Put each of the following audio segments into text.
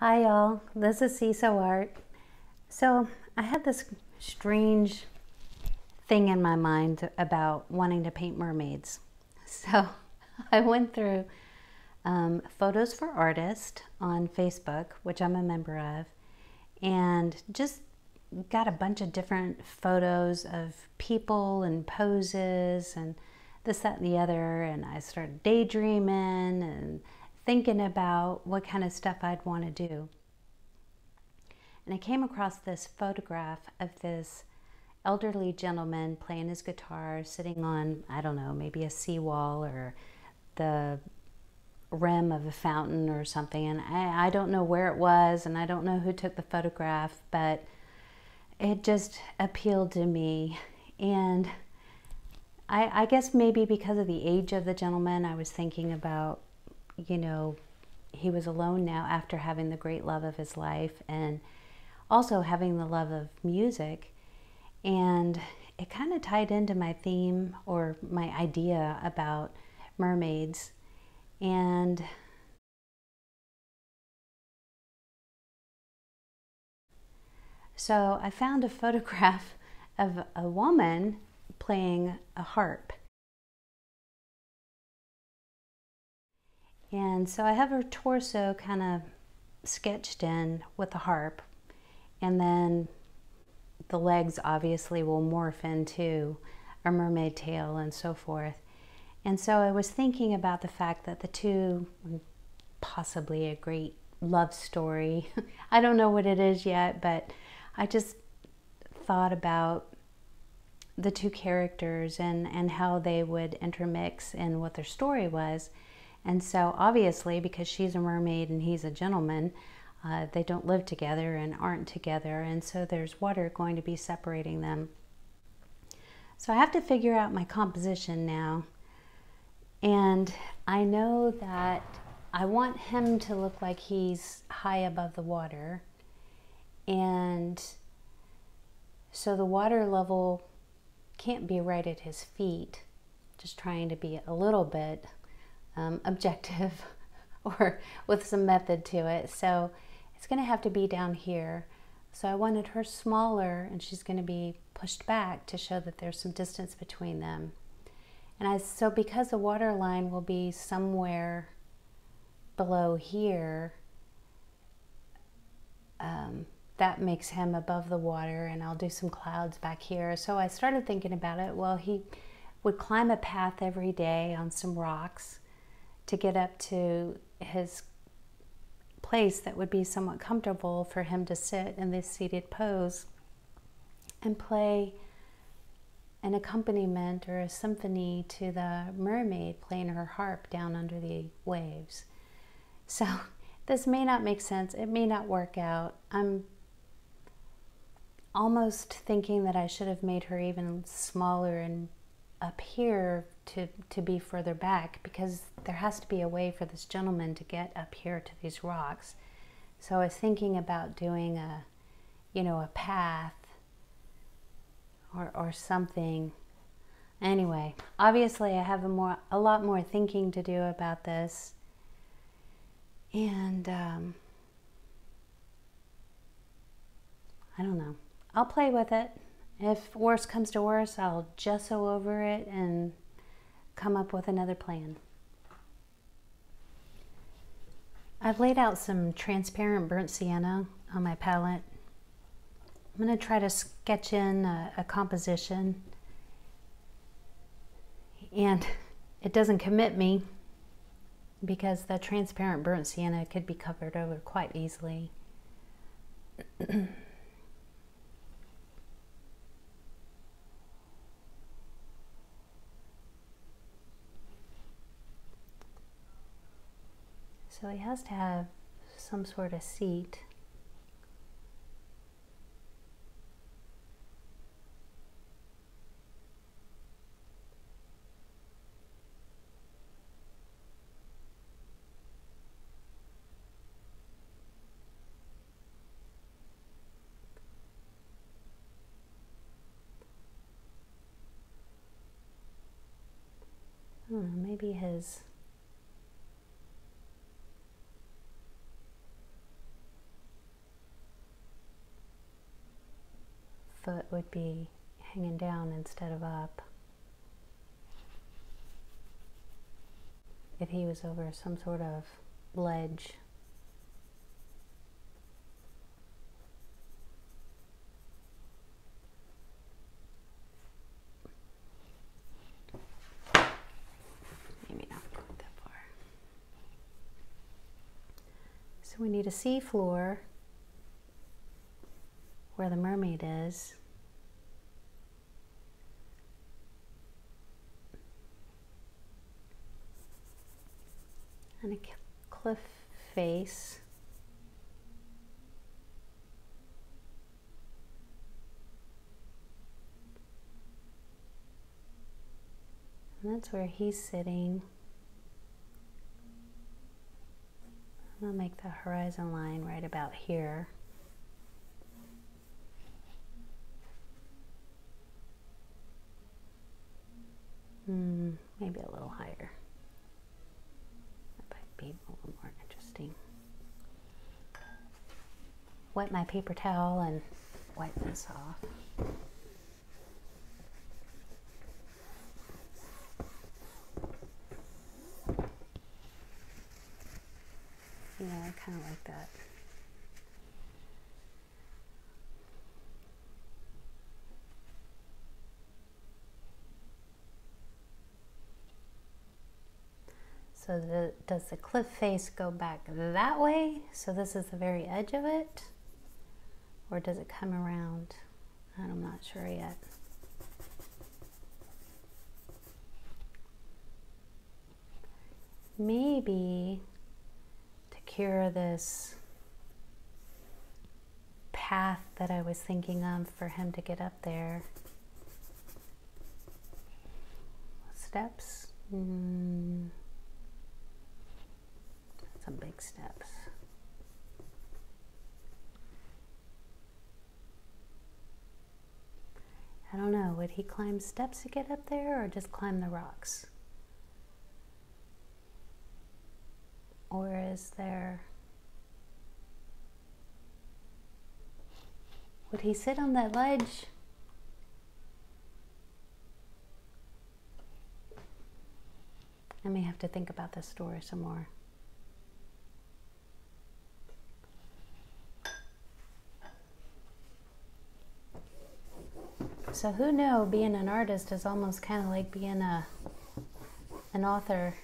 Hi y'all, this is CISO Art. So I had this strange thing in my mind about wanting to paint mermaids. So I went through Photos for Artists on Facebook, which I'm a member of, and just got a bunch of different photos of people and poses and this, that, and the other. And I started daydreaming and thinking about what kind of stuff I'd want to do. And I came across this photograph of this elderly gentleman playing his guitar, sitting on, I don't know, maybe a seawall or the rim of a fountain or something. And I don't know where it was, and I don't know who took the photograph, but it just appealed to me. And I guess maybe because of the age of the gentleman, I was thinking about, you know, he was alone now after having the great love of his life and also having the love of music. And it kind of tied into my theme or my idea about mermaids. And so I found a photograph of a woman playing a harp. And so I have her torso kind of sketched in with the harp, and then the legs obviously will morph into a mermaid tail and so forth. And so I was thinking about the fact that the two, possibly a great love story, I don't know what it is yet, but I just thought about the two characters and how they would intermix and what their story was. And so obviously, because she's a mermaid and he's a gentleman, they don't live together and aren't together, and so there's water going to be separating them. So I have to figure out my composition now. And I know that I want him to look like he's high above the water. And so the water level can't be right at his feet. Just trying to be a little bit objective or with some method to it. So it's going to have to be down here. So I wanted her smaller, and she's going to be pushed back to show that there's some distance between them. And so because the water line will be somewhere below here, that makes him above the water, and I'll do some clouds back here. So I started thinking about it. Well, he would climb a path every day on some rocks to get up to his place that would be somewhat comfortable for him to sit in this seated pose and play an accompaniment or a symphony to the mermaid playing her harp down under the waves. So this may not make sense. It may not work out. I'm almost thinking that I should have made her even smaller and up here to be further back, because there has to be a way for this gentleman to get up here to these rocks. So I was thinking about doing a, a path or something. Anyway, obviously I have a lot more thinking to do about this. And I don't know. I'll play with it. If worse comes to worse, I'll gesso over it and come up with another plan. I've laid out some transparent burnt sienna on my palette. I'm going to try to sketch in a composition, and it doesn't commit me because the transparent burnt sienna could be covered over quite easily. So he has to have some sort of seat. I don't know, maybe his foot would be hanging down instead of up. If he was over some sort of ledge. Maybe not go that far. So we need a sea floor where the mermaid is. And a cliff face. And that's where he's sitting. I'm gonna make the horizon line right about here. Maybe a little higher. That might be a little more interesting. Wet my paper towel and wipe this off. Yeah, I kind of like that. So does the cliff face go back that way? So this is the very edge of it? Or does it come around? I'm not sure yet. Maybe to cure this path that I was thinking of for him to get up there. Steps? Some big steps. I don't know, would he climb steps to get up there or just climb the rocks? Or is there... Would he sit on that ledge? I may have to think about this story some more. So who knew, being an artist is almost kind of like being an author,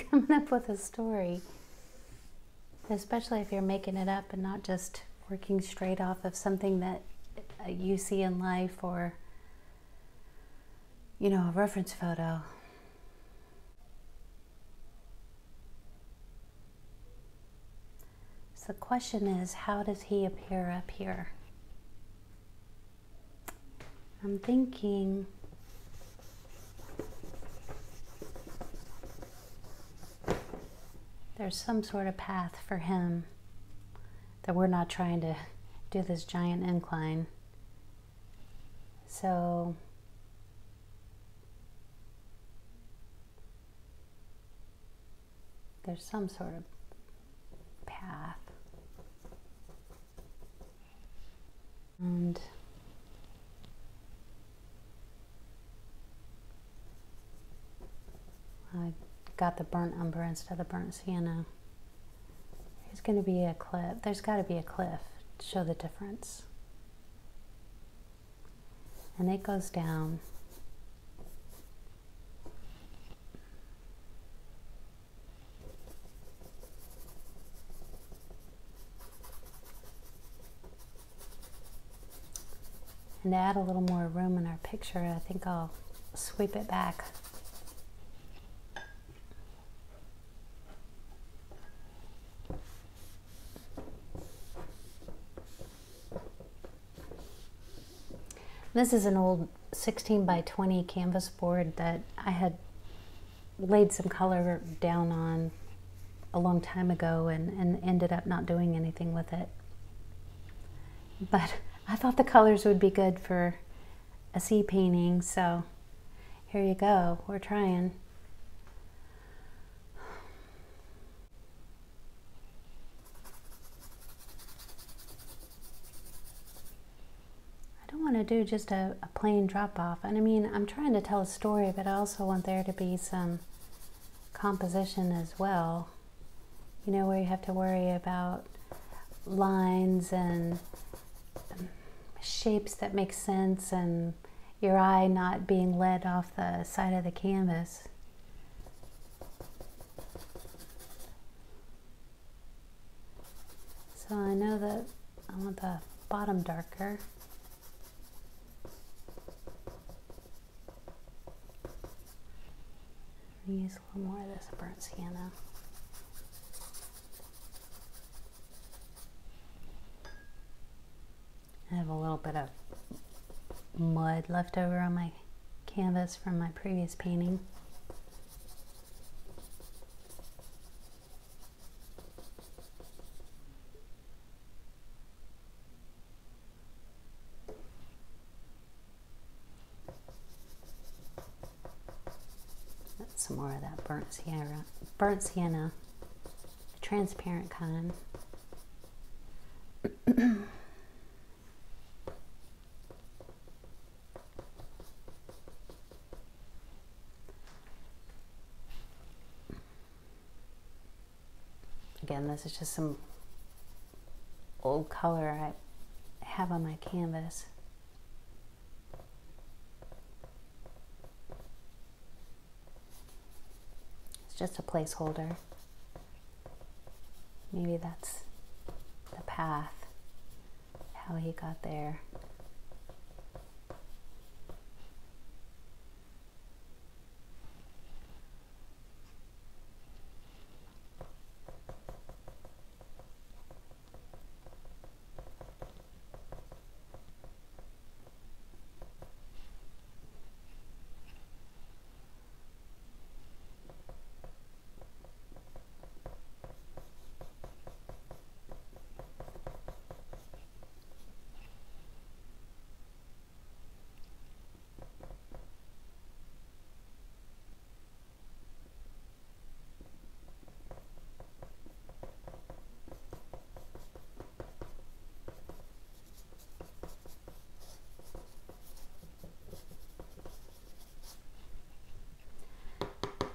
coming up with a story. Especially if you're making it up and not just working straight off of something that you see in life or, you know, a reference photo. So the question is, how does he appear up here? I'm thinking there's some sort of path for him that we're not trying to do this giant incline. So there's some sort of path. And I got the burnt umber instead of burnt sienna. There's going to be a cliff. There's got to be a cliff to show the difference. And it goes down. And to add a little more room in our picture, I think I'll sweep it back. This is an old 16 by 20 canvas board that I had laid some color down on a long time ago and ended up not doing anything with it. But I thought the colors would be good for a sea painting, so here you go, we're trying. I don't want to do just a plain drop off. And I mean, I'm trying to tell a story, but I also want there to be some composition as well. You know, where you have to worry about lines and shapes that make sense and your eye not being led off the side of the canvas. So I know that I want the bottom darker. Use a little more of this burnt sienna. I have a little bit of mud left over on my canvas from my previous painting. Some more of that burnt sienna, the transparent kind. Again, this is just some old color I have on my canvas. Just a placeholder. Maybe that's the path, how he got there.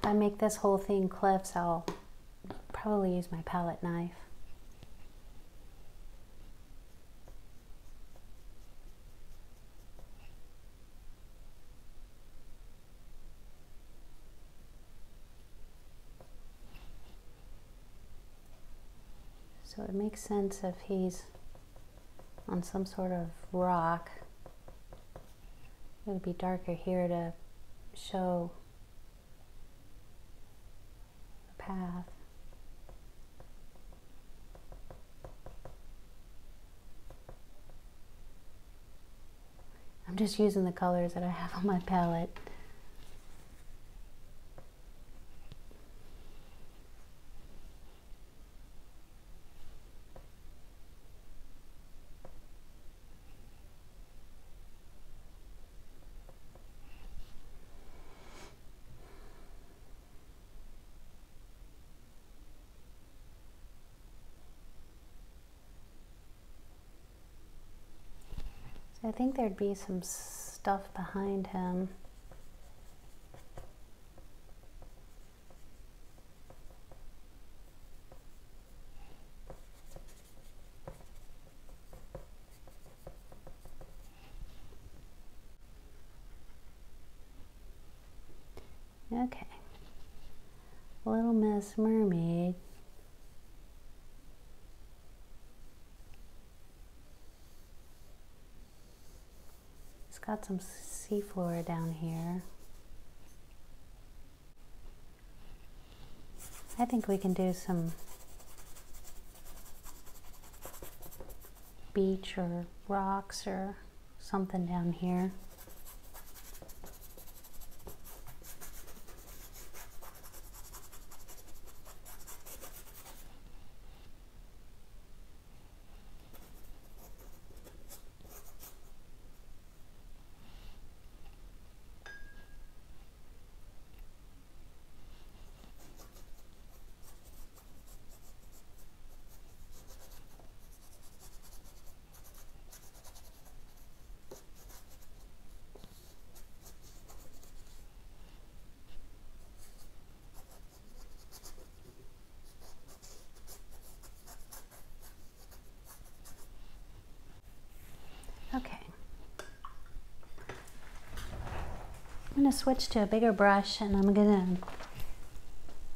If I make this whole thing cliffs, I'll probably use my palette knife. So it makes sense if he's on some sort of rock. It would be darker here to show the path. I'm just using the colors that I have on my palette. So I think there'd be some stuff behind him. Okay. Little Miss Mermaid. Got some seafloor down here. I think we can do some beach or rocks or something down here. I'm going to switch to a bigger brush, and I'm going to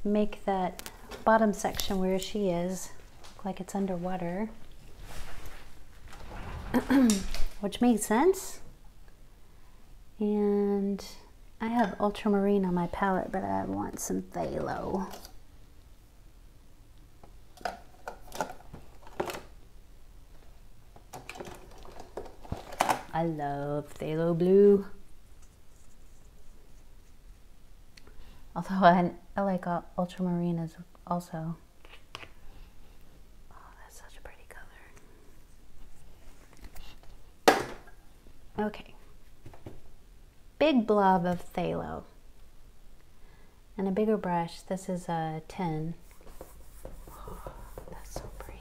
make that bottom section where she is look like it's underwater. Which makes sense. And I have ultramarine on my palette, but I want some phthalo. I love phthalo blue. Although I like ultramarine as also. Oh, that's such a pretty color. Okay. Big blob of phthalo. And a bigger brush. This is a 10. Oh, that's so pretty.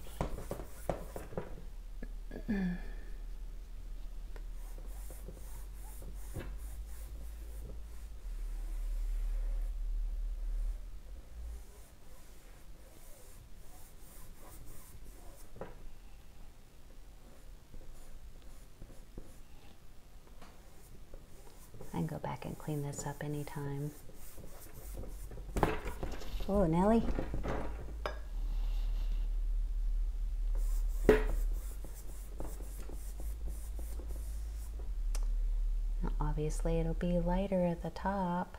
I can go back and clean this up anytime. Oh, Nelly. Now, obviously, it'll be lighter at the top.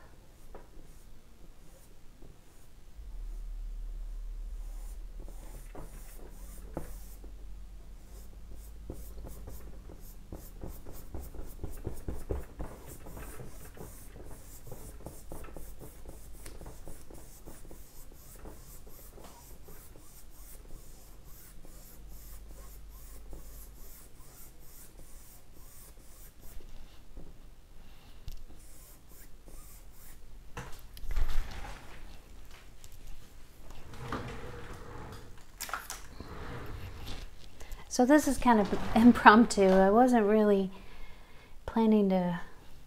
So this is kind of impromptu. I wasn't really planning to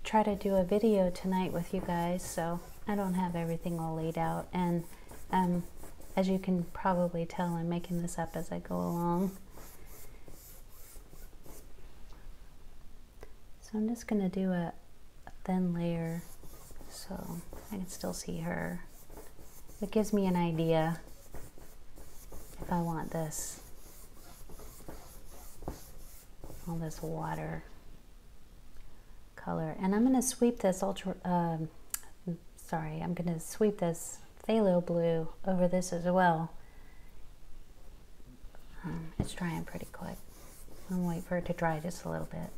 try to do a video tonight with you guys, so I don't have everything all laid out. And as you can probably tell, I'm making this up as I go along. So I'm just going to do a thin layer so I can still see her. It gives me an idea if I want this. All this water color, and I'm going to sweep this I'm going to sweep this phthalo blue over this as well. It's drying pretty quick. I'm going to wait for it to dry just a little bit.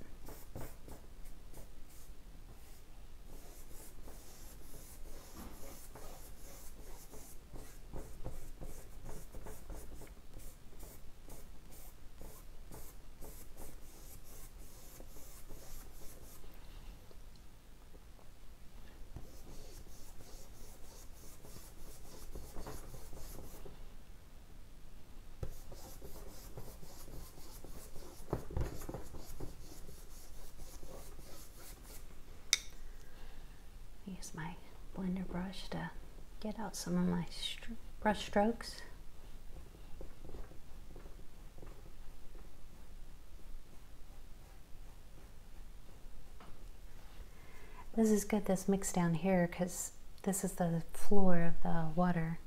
Use my blender brush to get out some of my brush strokes. This is good, this mix down here, because this is the floor of the water.